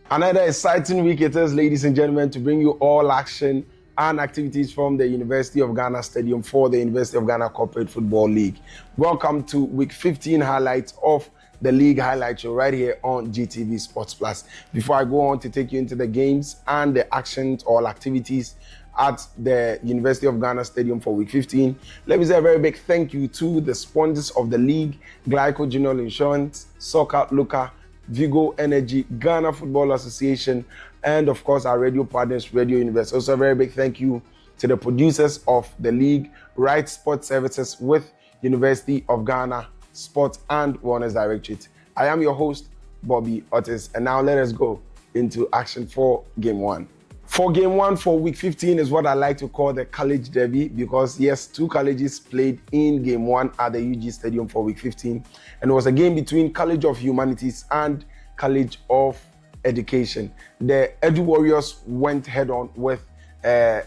Another exciting week it is, ladies and gentlemen, to bring you all action and activities from the University of Ghana Stadium for the University of Ghana Corporate Football League. Welcome to week 15 highlights of the league highlight show right here on GTV Sports Plus. Before I go on to take you into the games and the actions or activities at the University of Ghana Stadium for week 15, let me say a very big thank you to the sponsors of the league, Glyco General Insurance, Soccer Local, Vigo Energy, Ghana Football Association, and of course our radio partners, Radio Universe. Also a very big thank you to the producers of the league, Right Sports Services with University of Ghana Sports and Wellness Directorate. I am your host, Bobby Otis, and now let us go into action for Game 1. For Game 1 for Week 15 is what I like to call the College Derby because, yes, two colleges played in Game 1 at the UG Stadium for Week 15. And it was a game between College of Humanities and College of Education. The Edu Warriors went head-on with the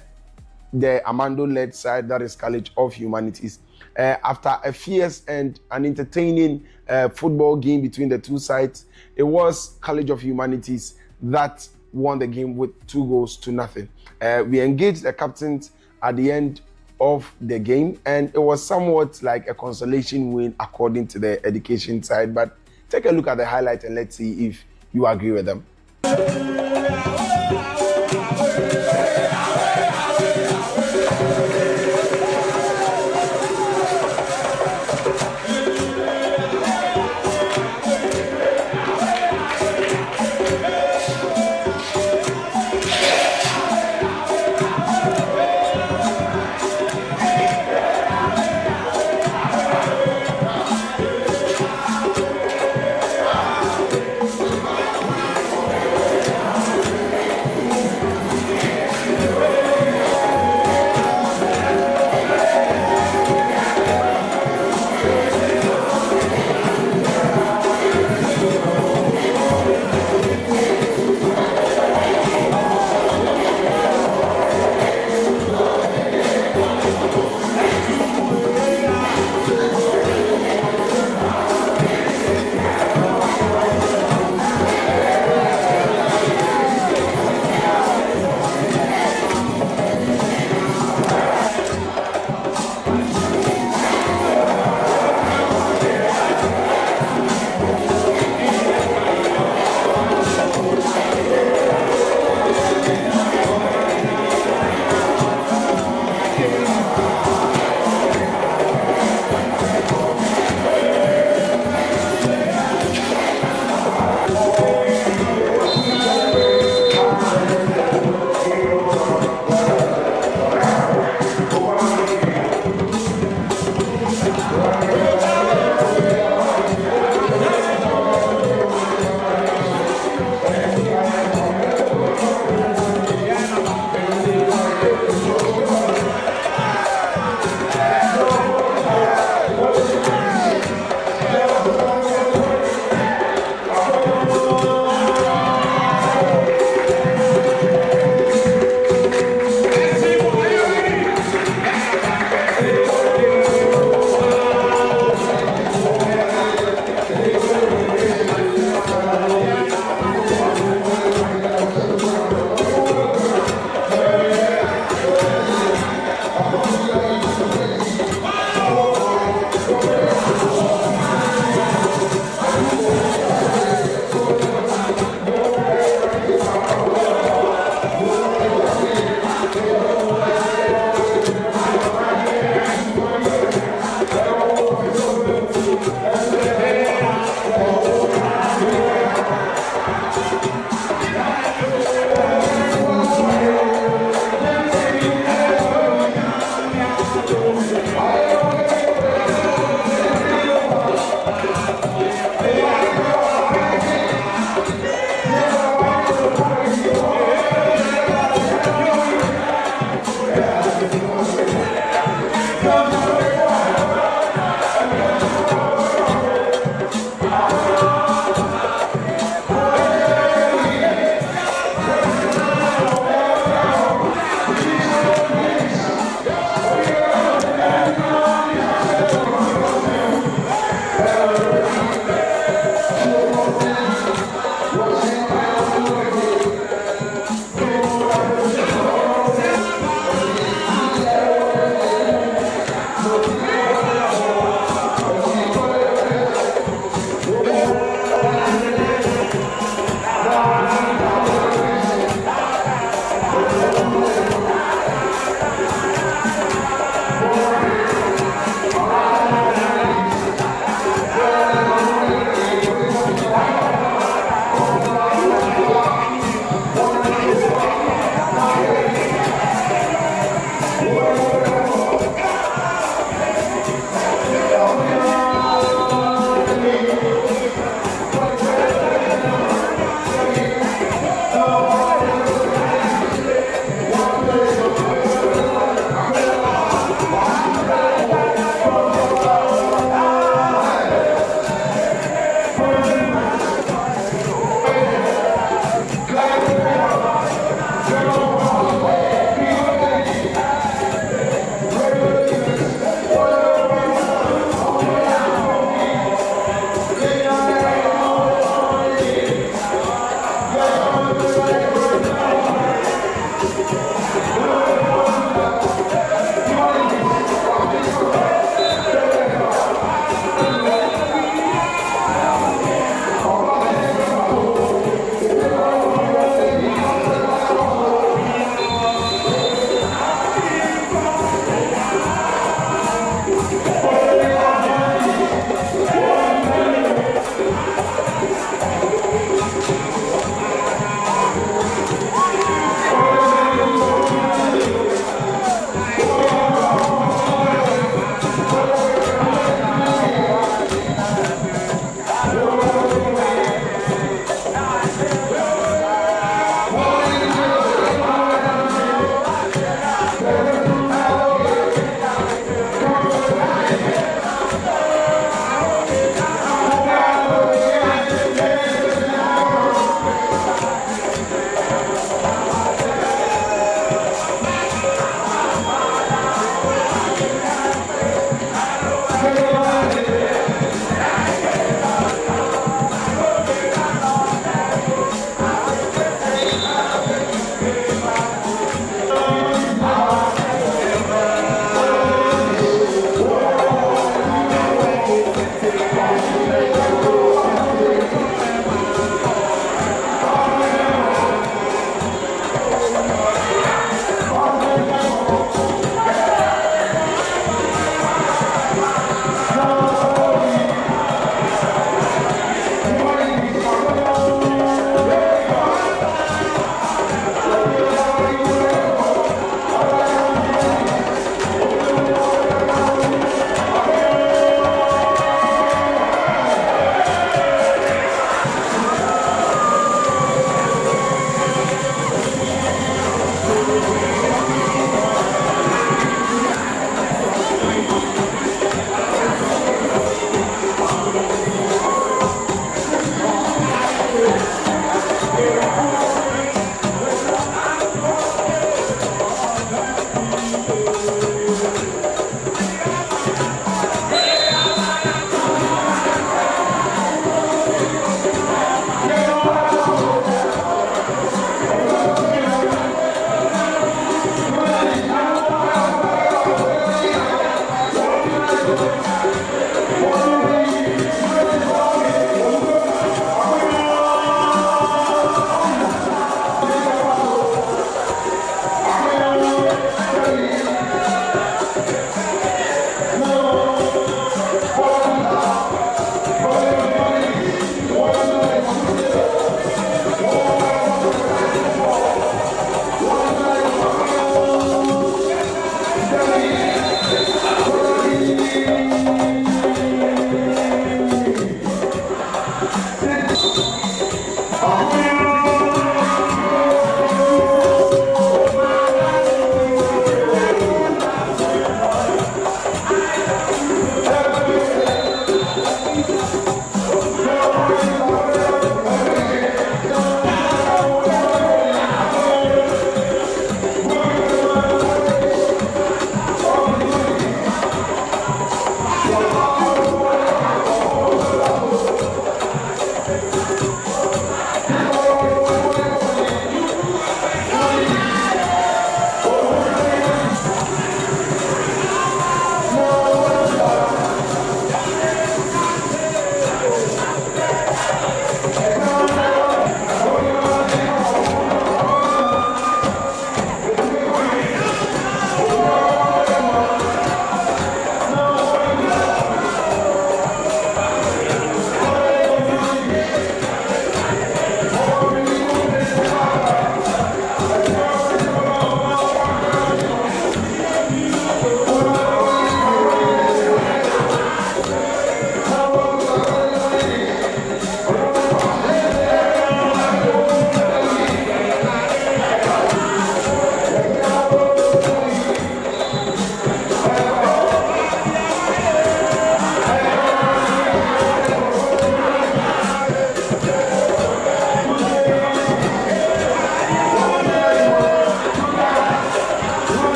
Amando-led side, that is College of Humanities. After a fierce and an entertaining football game between the two sides, it was College of Humanities that won the game with 2-0. We engaged the captains at the end of the game, and it was somewhat like a consolation win according to the education side. But take a look at the highlight and let's see if you agree with them.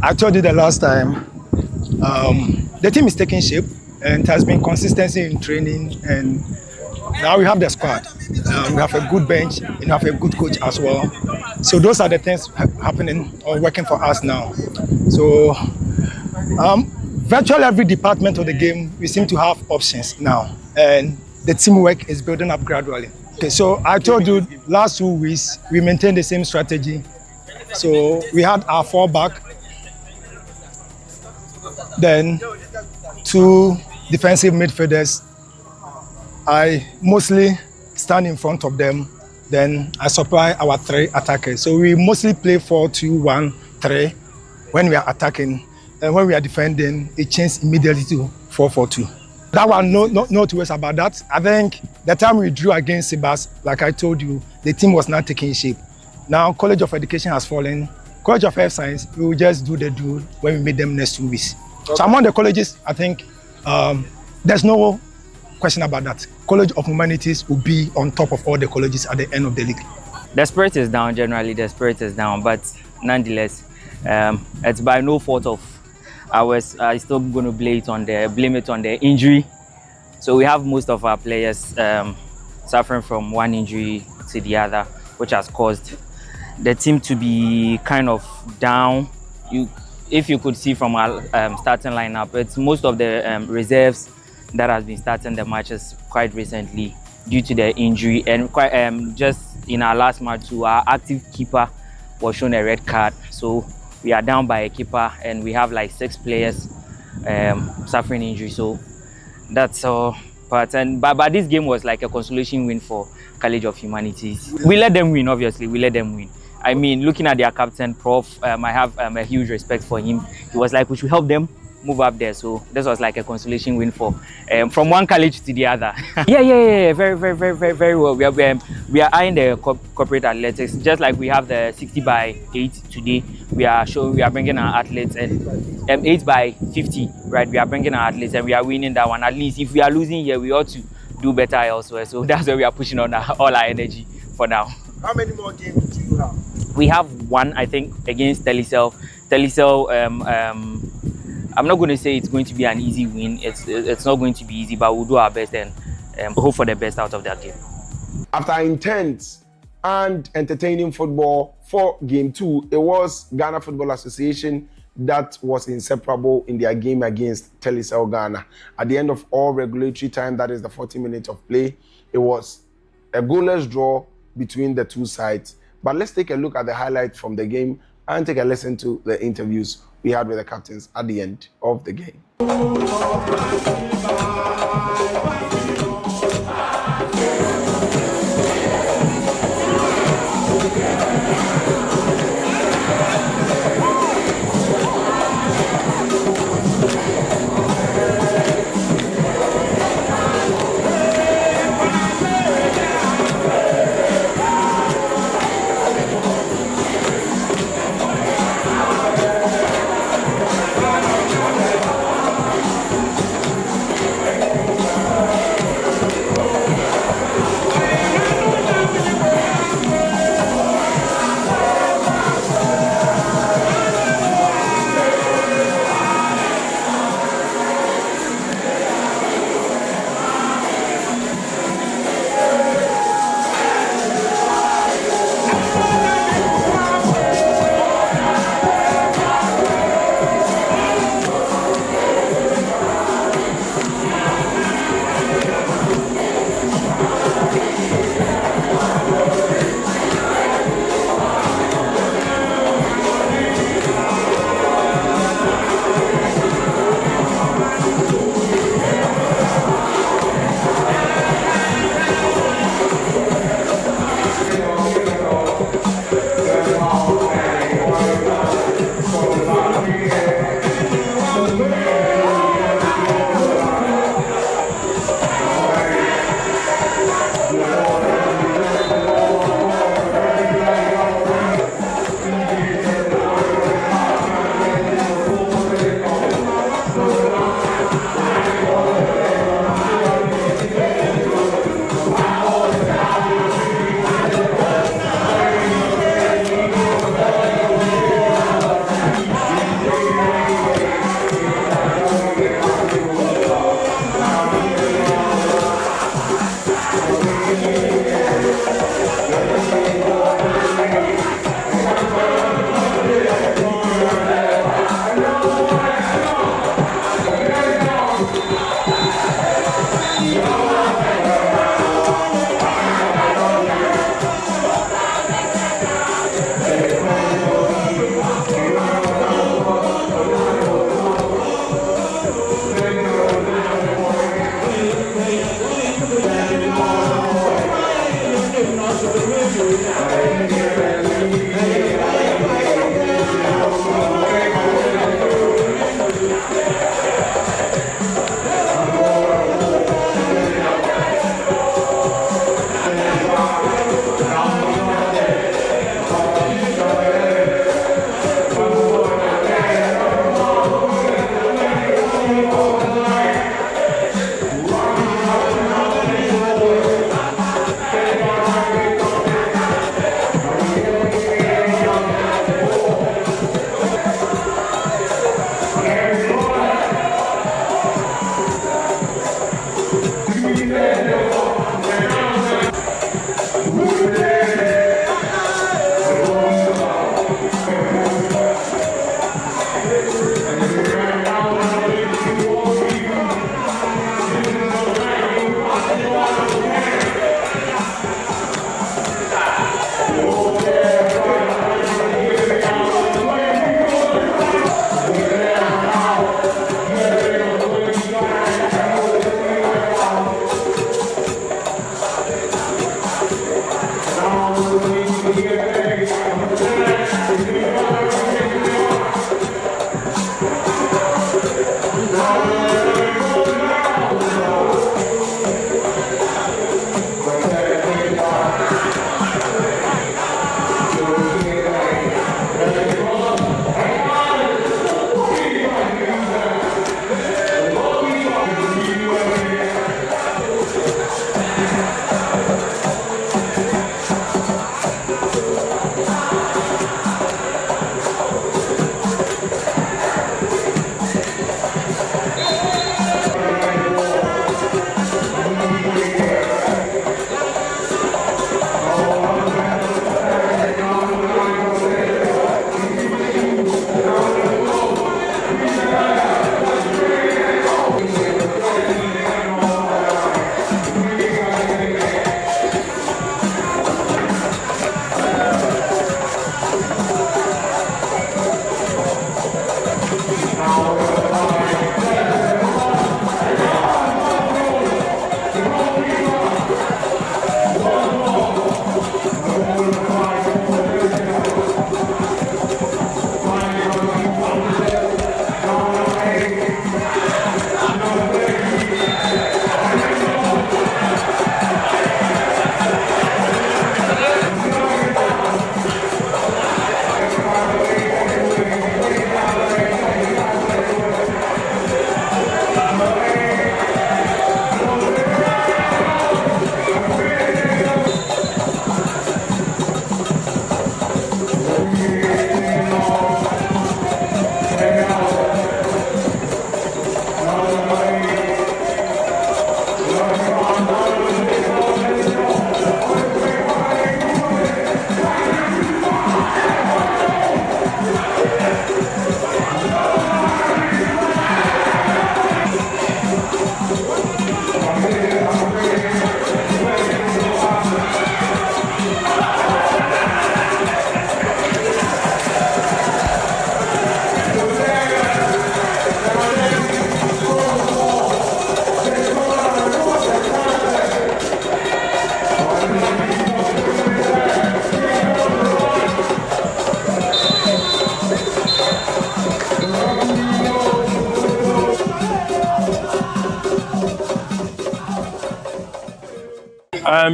I told you the last time, the team is taking shape and has been consistency in training, and now we have the squad. We have a good bench and we have a good coach as well. So those are the things happening or working for us now. So virtually every department of the game, we seem to have options now, and the teamwork is building up gradually. Okay, so I told you last 2 weeks, we maintained the same strategy. So we had our 4 back, then 2 defensive midfielders. I mostly stand in front of them, then I supply our 3 attackers. So we mostly play 4-2-1-3 when we are attacking, and when we are defending, it changes immediately to 4-4-2. That one, no two ways about that. I think the time we drew against Sibas, like I told you, the team was not taking shape. Now College of Education has fallen. College of Health Science, we will just do the drill when we meet them next 2 weeks. Okay. So among the colleges, I think there's no question about that. College of Humanities will be on top of all the colleges at the end of the league. The spirit is down, generally the spirit is down, but nonetheless, it's by no fault of ours. I'm still going to blame it on the injury. So we have most of our players suffering from one injury to the other, which has caused the team to be kind of down. If you could see from our starting lineup, it's most of the reserves that has been starting the matches quite recently due to the injury, and quite just in our last match too, our active keeper was shown a red card. So we are down by a keeper and we have like 6 players suffering injury. So that's all. But this game was like a consolation win for College of Humanities. We let them win, obviously. We let them win. I mean, looking at their captain, Prof, I have a huge respect for him. He was like, we should help them move up there. So this was like a consolation win for from one college to the other. yeah, very well. We are eyeing the corporate athletics, just like we have the 60x8 today. We are bringing our athletes, and 8x50, right? We are bringing our athletes and we are winning that one. At least if we are losing here, we ought to do better elsewhere. So that's where we are pushing on all our energy for now. How many more games do you have? We have one, I think, against Telecel. I'm not going to say it's going to be an easy win. It's not going to be easy, but we'll do our best and hope for the best out of that game. After intense and entertaining football for Game 2, it was Ghana Football Association that was inseparable in their game against Telecel Ghana. At the end of all regulatory time, that is the 40 minutes of play, it was a goalless draw between the 2 sides. But let's take a look at the highlights from the game and take a listen to the interviews we had with the captains at the end of the game.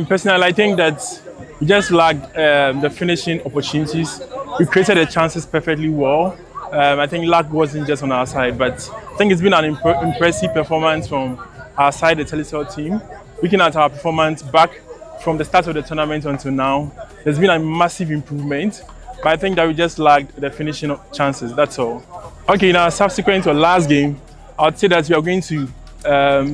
Personally, I think that we just lacked the finishing opportunities. We created the chances perfectly well. I think luck wasn't just on our side, but I think it's been an impressive performance from our side, the Telecel team. Looking at our performance back from the start of the tournament until now, there's been a massive improvement. But I think that we just lacked the finishing chances, that's all. Okay, now subsequent to our last game, I would say that we are going to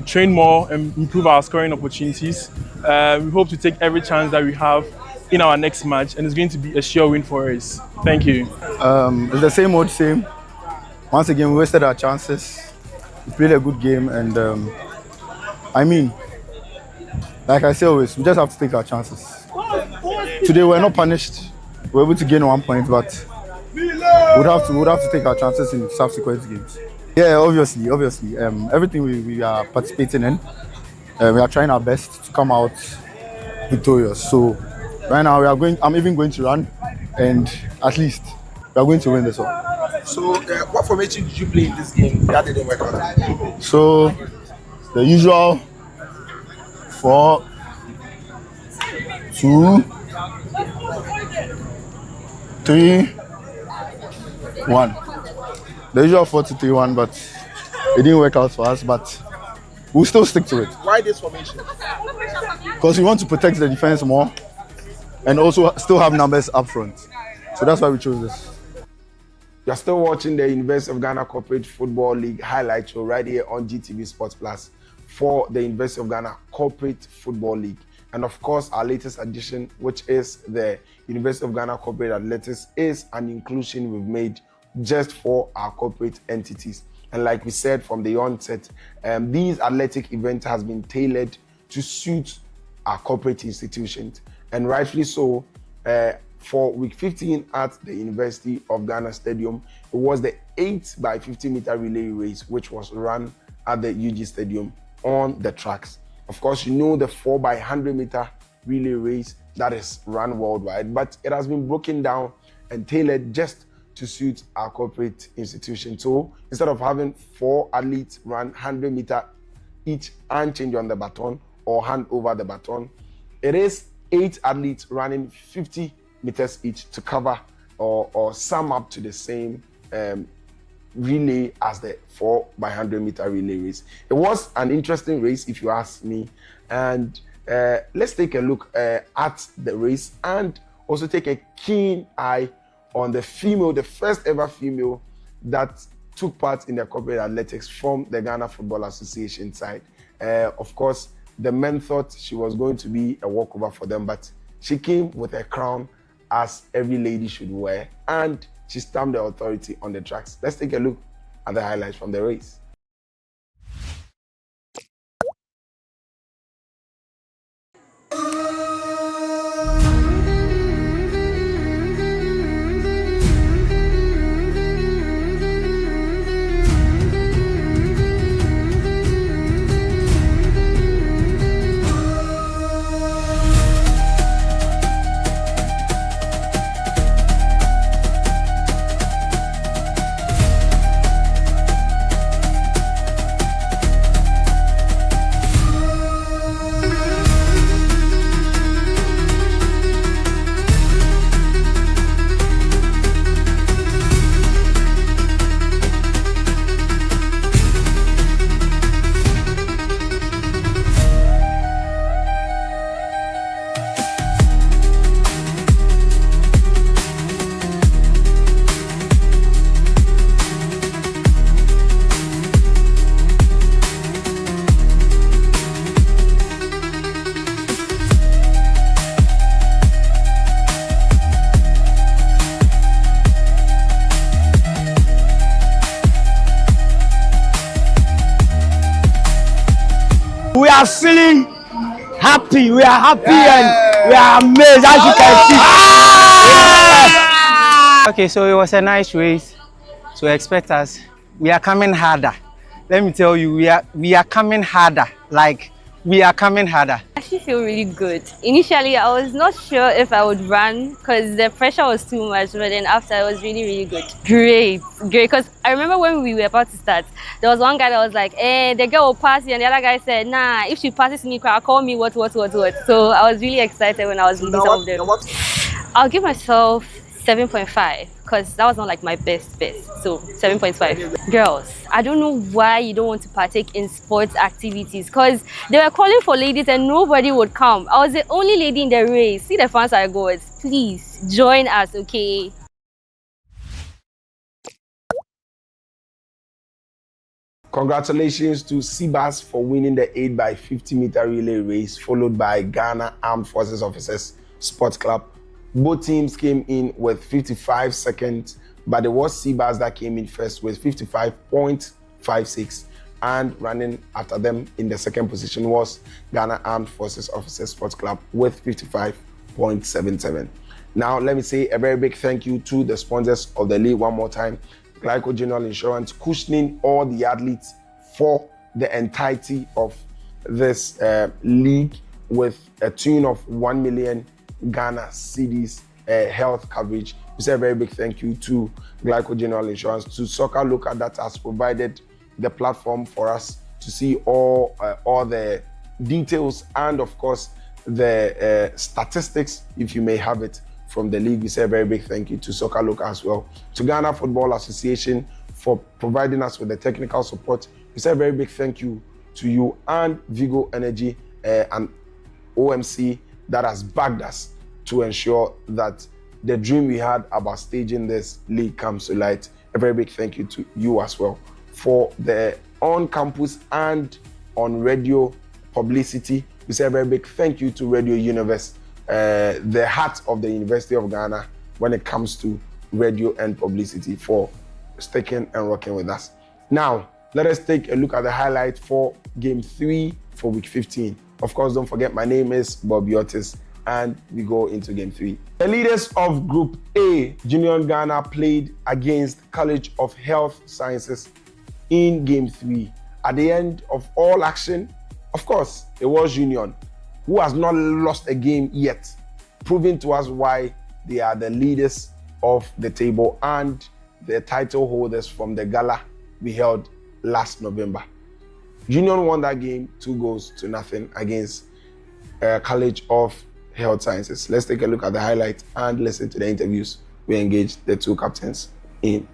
train more and improve our scoring opportunities. We hope to take every chance that we have in our next match, and it's going to be a sure win for us. Thank you. It's the same old same. Once again, we wasted our chances. We played a good game, and I mean, like I say always, we just have to take our chances. Today we're not punished. We're able to gain 1 point, but we'd have to take our chances in subsequent games. Yeah, obviously. Everything we are participating in, we are trying our best to come out victorious. So right now I'm even going to run, and at least we are going to win this one. So, what formation did you play in this game that didn't work out? So the usual 4, 2, 3, 1. The usual 4-2-3-1, but it didn't work out for us. But we'll still stick to it. Why this formation? Because we want to protect the defense more, and also still have numbers up front. So that's why we chose this. You're still watching the University of Ghana Corporate Football League highlight show right here on GTV Sports Plus for the University of Ghana Corporate Football League. And of course, our latest addition, which is the University of Ghana Corporate Athletics, is an inclusion we've made just for our corporate entities. And like we said from the onset, these athletic events has been tailored to suit our corporate institutions. And rightfully so, for week 15 at the University of Ghana Stadium, it was the 8x50 meter relay race, which was run at the UG Stadium on the tracks. Of course, you know the 4x100 meter relay race that is run worldwide, but it has been broken down and tailored just to suit our corporate institution. So instead of having 4 athletes run 100 meter each and change on the baton or hand over the baton, it is 8 athletes running 50 meters each to cover or sum up to the same relay as the 4x100 meter relay race. It was an interesting race, if you ask me, and let's take a look at the race and also take a keen eye on the female, the first ever female that took part in the corporate athletics from the Ghana Football Association side. Of course, the men thought she was going to be a walkover for them, but she came with a crown, as every lady should wear, and she stamped the authority on the tracks. Let's take a look at the highlights from the race. We are feeling happy. We are happy and we are amazed, as you can see. Okay, so it was a nice race. So expect us. We are coming harder. Let me tell you, we are coming harder. Like we are coming harder. I actually feel really good. Initially, I was not sure if I would run because the pressure was too much, but then after, it was really, really good. Great. Because I remember when we were about to start, there was one guy that was like, the girl will pass you, and the other guy said, nah, if she passes me, call me what. So I was really excited when I was leading some of them. I'll give myself 7.5 because that was not like my best. So 7.5. Girls, I don't know why you don't want to partake in sports activities because they were calling for ladies and nobody would come. I was the only lady in the race. See the fans are good. Please join us, okay? Congratulations to Seabass for winning the 8x50 meter relay race, followed by Ghana Armed Forces Officers Sports Club. Both teams came in with 55 seconds, but it was Seabass that came in first with 55.56, and running after them in the second position was Ghana Armed Forces Officers Sports Club with 55.77. Now, let me say a very big thank you to the sponsors of the league one more time. Glyco General Insurance, cushioning all the athletes for the entirety of this league with a tune of 1 million Ghana cedis health coverage. We say a very big thank you to Glyco General Insurance, to Soccer Local that has provided the platform for us to see all the details and of course the statistics, if you may have it, from the league. We say a very big thank you to Soccer Local as well, to Ghana Football Association for providing us with the technical support. We say a very big thank you to you and Vigo Energy and OMC that has backed us to ensure that the dream we had about staging this league comes to light. A very big thank you to you as well for the on-campus and on radio publicity. We say a very big thank you to Radio Universe, the heart of the University of Ghana when it comes to radio and publicity, for sticking and rocking with us. Now, let us take a look at the highlight for Game 3 for Week 15. Of course, don't forget, my name is Bobby Otis, and we go into Game 3. The leaders of Group A, Junior Ghana, played against College of Health Sciences in Game 3. At the end of all action, of course, it was Union, who has not lost a game yet, proving to us why they are the leaders of the table and the title holders from the gala we held last November. Union won that game 2-0 against College of Health Sciences. Let's take a look at the highlights and listen to the interviews we engaged the two captains in.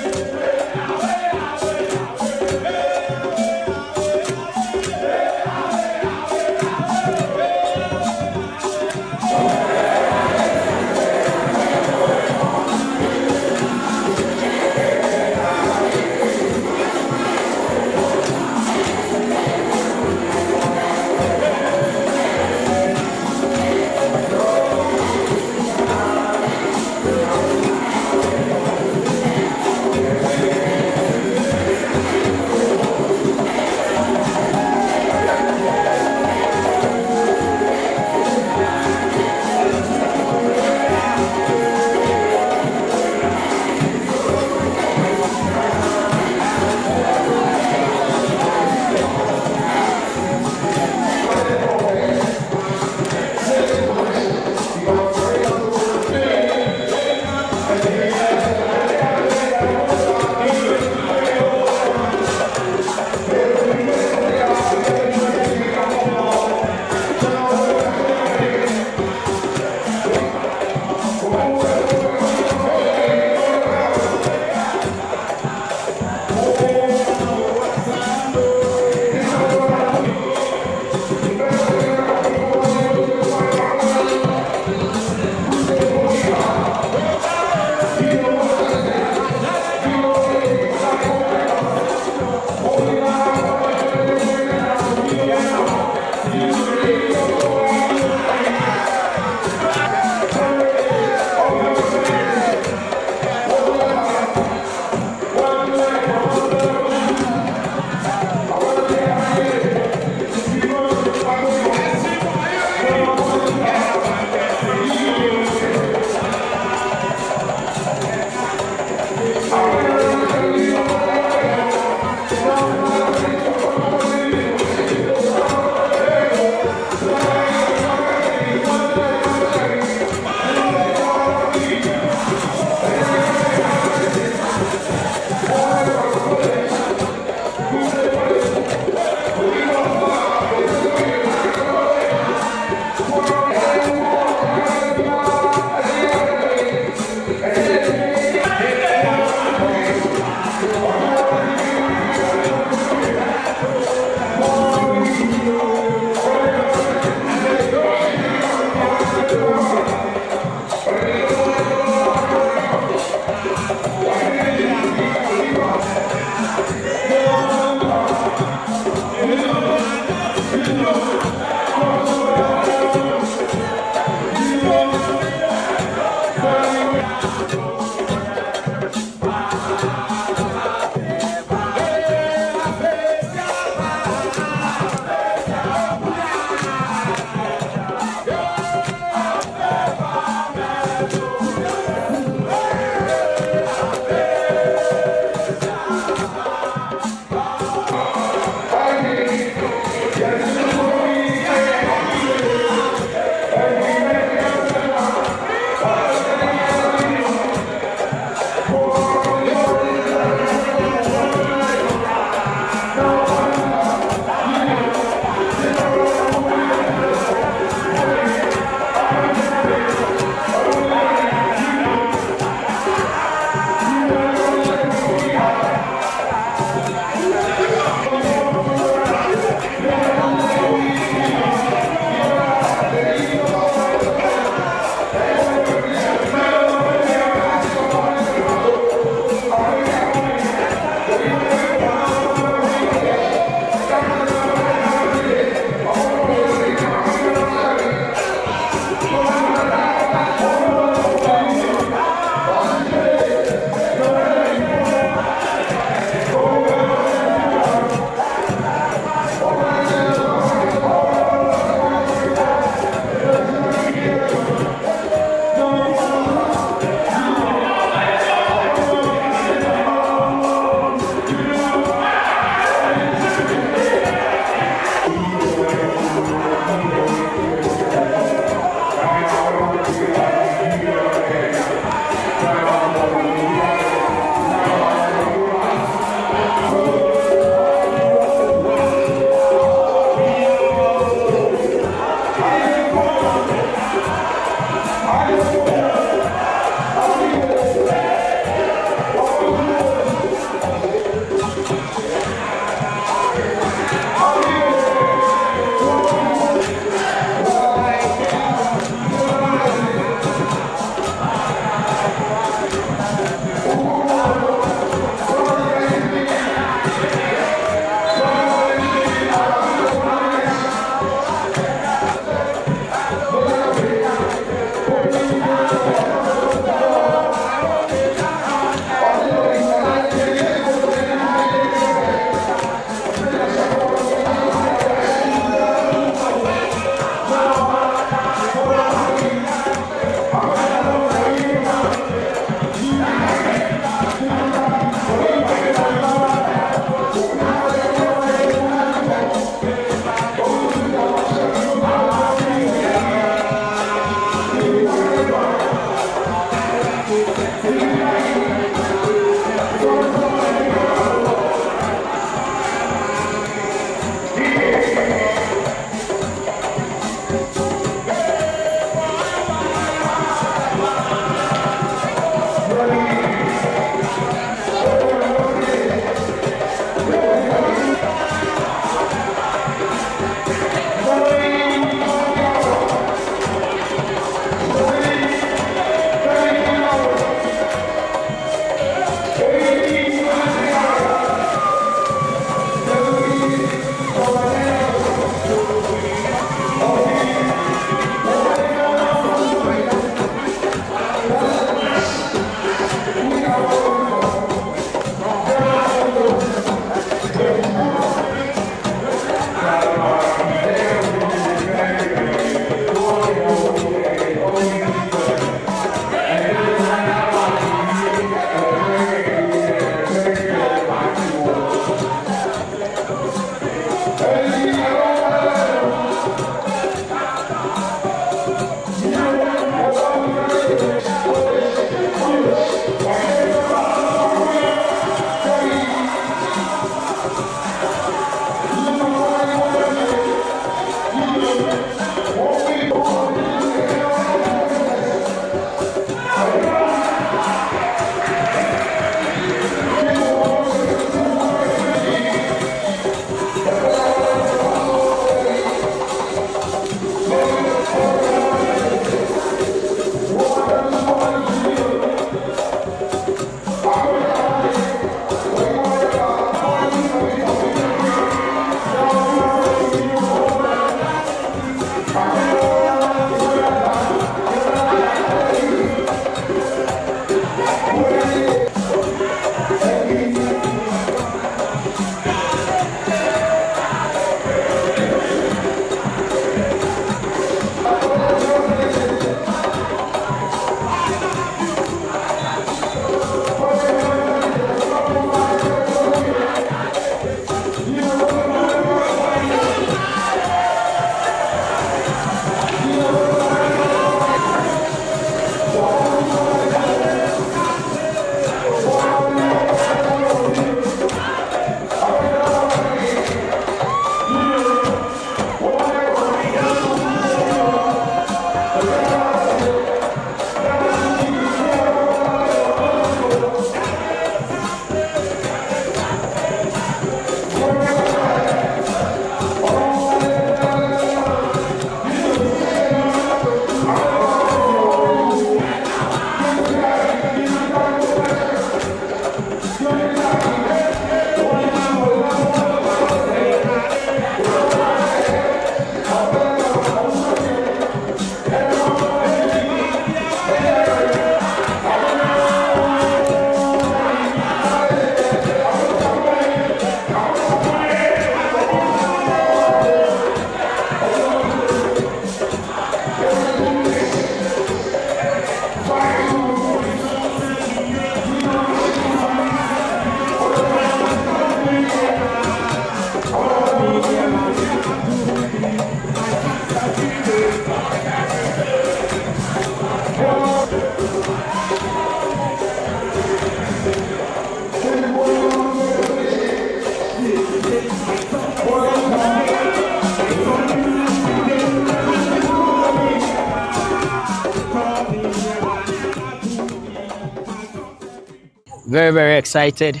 Very, very excited.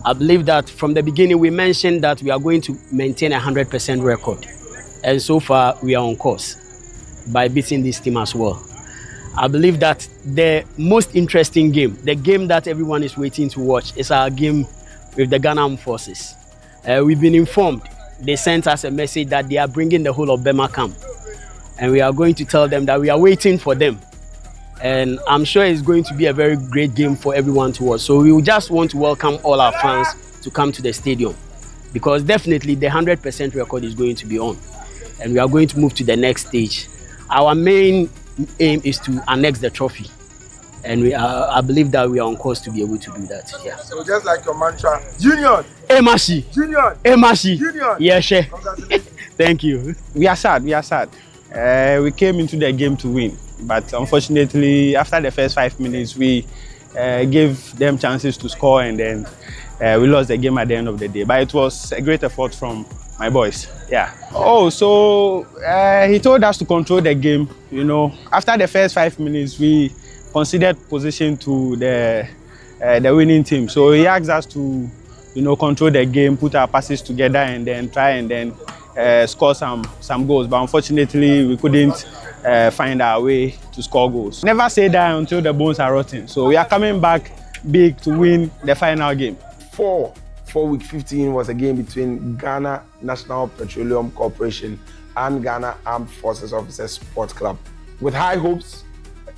I believe that from the beginning we mentioned that we are going to maintain a 100% record. And so far we are on course by beating this team as well. I believe that the most interesting game, the game that everyone is waiting to watch, is our game with the Ghana Armed Forces. We've been informed. They sent us a message that they are bringing the whole of Bema camp. And we are going to tell them that we are waiting for them. And I'm sure it's going to be a very great game for everyone to watch. So we just want to welcome all our fans to come to the stadium, because definitely the 100% record is going to be on, and we are going to move to the next stage. Our main aim is to annex the trophy, and I believe that we are on course to be able to do that. Yeah. So just like your mantra, Junior, Emashi, Junior, Emashi, Junior. yeah, sure. Thank you. We are sad. We came into the game to win, but unfortunately, after the first 5 minutes, we gave them chances to score, and then we lost the game at the end of the day. But it was a great effort from my boys. Yeah. Oh, so he told us to control the game. You know, after the first 5 minutes, we conceded position to the winning team. So he asked us to, you know, control the game, put our passes together, and then try and then score some goals. But unfortunately, we couldn't find our way to score goals. Never say die until the bones are rotten. So we are coming back big to win the final game. For week 15 was a game between Ghana National Petroleum Corporation and Ghana Armed Forces Officers Sports Club. With high hopes,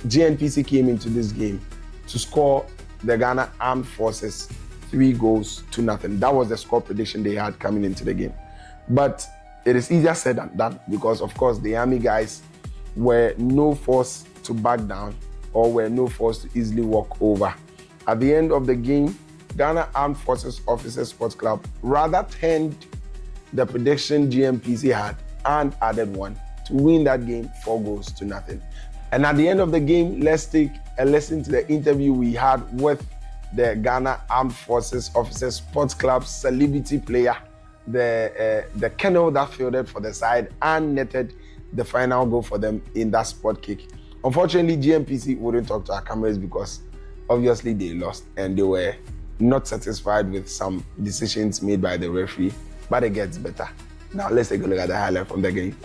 GNPC came into this game to score the Ghana Armed Forces 3-0. That was the score prediction they had coming into the game. But it is easier said than done, because of course the Army guys were no force to back down, or were no force to easily walk over. At the end of the game, Ghana Armed Forces Officers Sports Club rather turned the prediction GMPC had and added one to win that game 4-0. And at the end of the game, let's take a listen to the interview we had with the Ghana Armed Forces Officers Sports Club celebrity player, the Colonel that fielded for the side and netted the final goal for them in that spot kick. Unfortunately, GMPC wouldn't talk to our cameras because obviously they lost and they were not satisfied with some decisions made by the referee, but it gets better. Now let's take a look at the highlight from the game.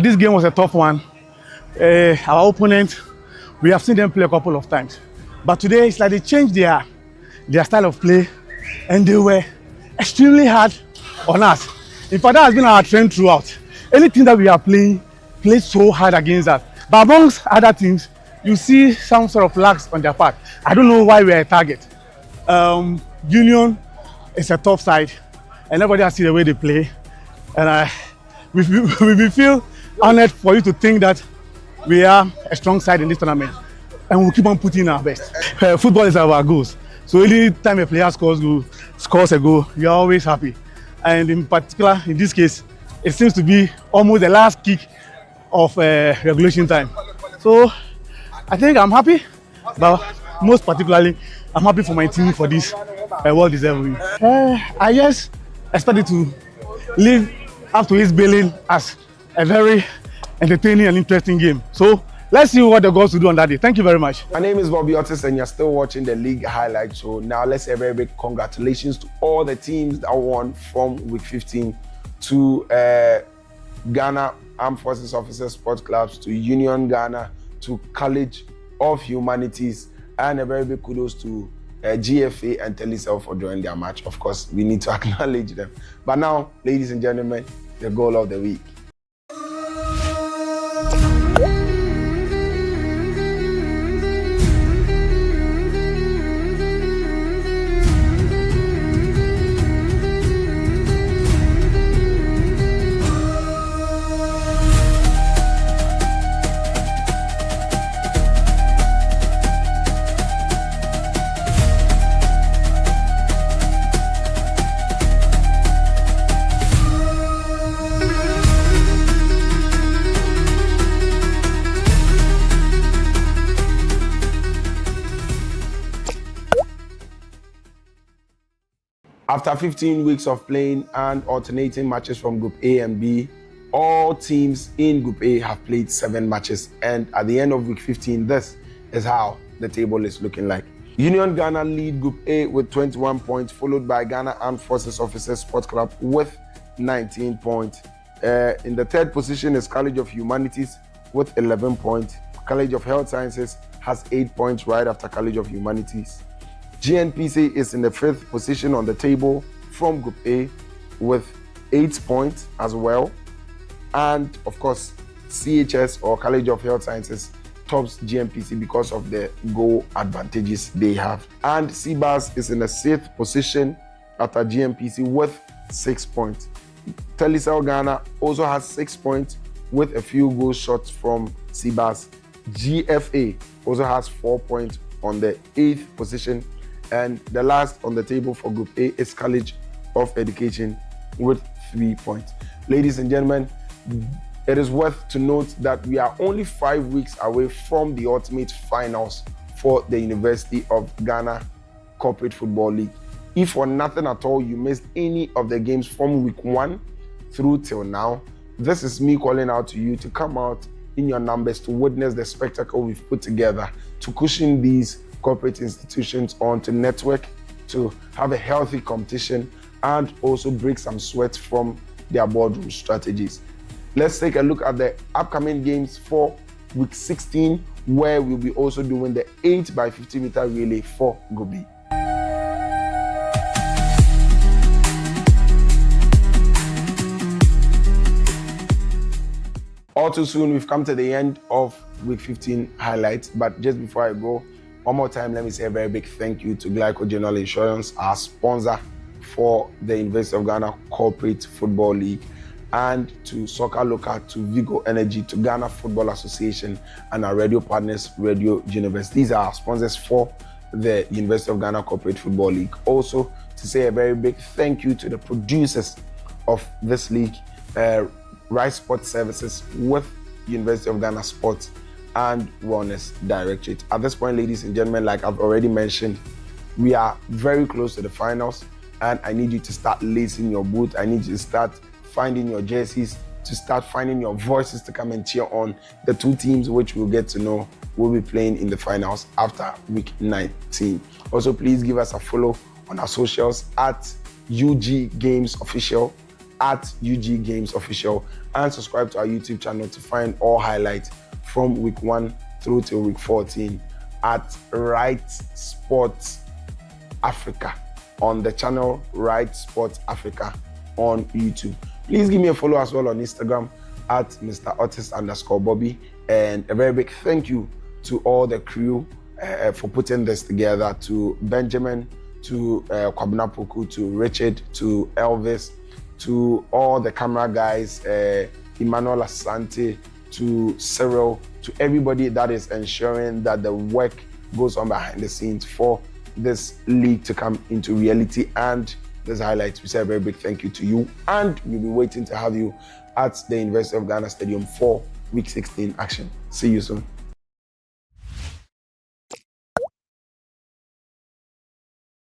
This game was a tough one. Our opponent, we have seen them play a couple of times. But today, it's like they changed their style of play, and they were extremely hard on us. In fact, that has been our trend throughout. Anything that we are playing, play so hard against us. But amongst other teams, you see some sort of lags on their part. I don't know why we are a target. Union is a tough side, and everybody has seen the way they play. And we feel honored for you to think that we are a strong side in this tournament, and we'll keep on putting our best. Football is our goals. So any time a player scores a goal, we are always happy. And in particular, in this case, it seems to be almost the last kick of regulation time. So I think I'm happy, but most particularly, I'm happy for my team for this well-deserved win. I just expected to live up to East Berlin as a very entertaining and interesting game. So let's see what the girls will do on that day. Thank you very much. My name is Bobby Otis, and you're still watching the league highlights. So now let's say a very big congratulations to all the teams that won from week 15, to Ghana Armed Forces Officers Sports Clubs, to Union Ghana, to College of Humanities, and a very big kudos to GFA and Telecel for joining their match. Of course, we need to acknowledge them. But now, ladies and gentlemen, the goal of the week. After 15 weeks of playing and alternating matches from Group A and B, all teams in Group A have played 7 matches. And at the end of week 15, this is how the table is looking like. Union Ghana lead Group A with 21 points, followed by Ghana Armed Forces Officers Sports Club with 19 points. In the third position is College of Humanities with 11 points. College of Health Sciences has 8 points right after College of Humanities. GNPC is in the 5th position on the table from Group A with 8 points as well. And of course, CHS or College of Health Sciences tops GNPC because of the goal advantages they have. And CBAS is in the 6th position after GNPC with 6 points. Telecel Ghana also has 6 points with a few goal shots from CBAS. GFA also has 4 points on the 8th position. And the last on the table for Group A is College of Education with 3 points. Ladies and gentlemen, it is worth to note that we are only 5 weeks away from the ultimate finals for the University of Ghana Corporate Football League. If for nothing at all you missed any of the games from week 1 through till now, this is me calling out to you to come out in your numbers to witness the spectacle we've put together to cushion these corporate institutions on, to network, to have a healthy competition, and also break some sweat from their boardroom strategies. Let's take a look at the upcoming games for week 16, where we'll be also doing the 8x50 meter relay for Group B. All too soon, we've come to the end of week 15 highlights, but just before I go, one more time, let me say a very big thank you to Glyco General Insurance, our sponsor for the University of Ghana Corporate Football League, and to Soccer Local, to Vigo Energy, to Ghana Football Association, and our radio partners, Radio University. These are our sponsors for the University of Ghana Corporate Football League. Also, to say a very big thank you to the producers of this league, Rice Sports Services with University of Ghana Sports and Wellness Directorate. At this point, ladies and gentlemen, like I've already mentioned, we are very close to the finals, and I need you to start lacing your boot. I need you to start finding your jerseys, to start finding your voices to come and cheer on the 2 teams which we'll get to know will be playing in the finals after week 19. Also, please give us a follow on our socials at UG Games Official at UG Games Official, and subscribe to our YouTube channel to find all highlights from week 1 through to week 14 at Right Sports Africa on the channel Right Sports Africa on YouTube. Please give me a follow as well on Instagram at Mr. Otis_Bobby, and a very big thank you to all the crew for putting this together, to Benjamin, to Kwabena Poku, to Richard, to Elvis, to all the camera guys, Emmanuel Asante, to Cyril, to everybody that is ensuring that the work goes on behind the scenes for this league to come into reality and this highlights. We say a very big thank you to you, and we'll be waiting to have you at the University of Ghana Stadium for week 16 action. See you soon.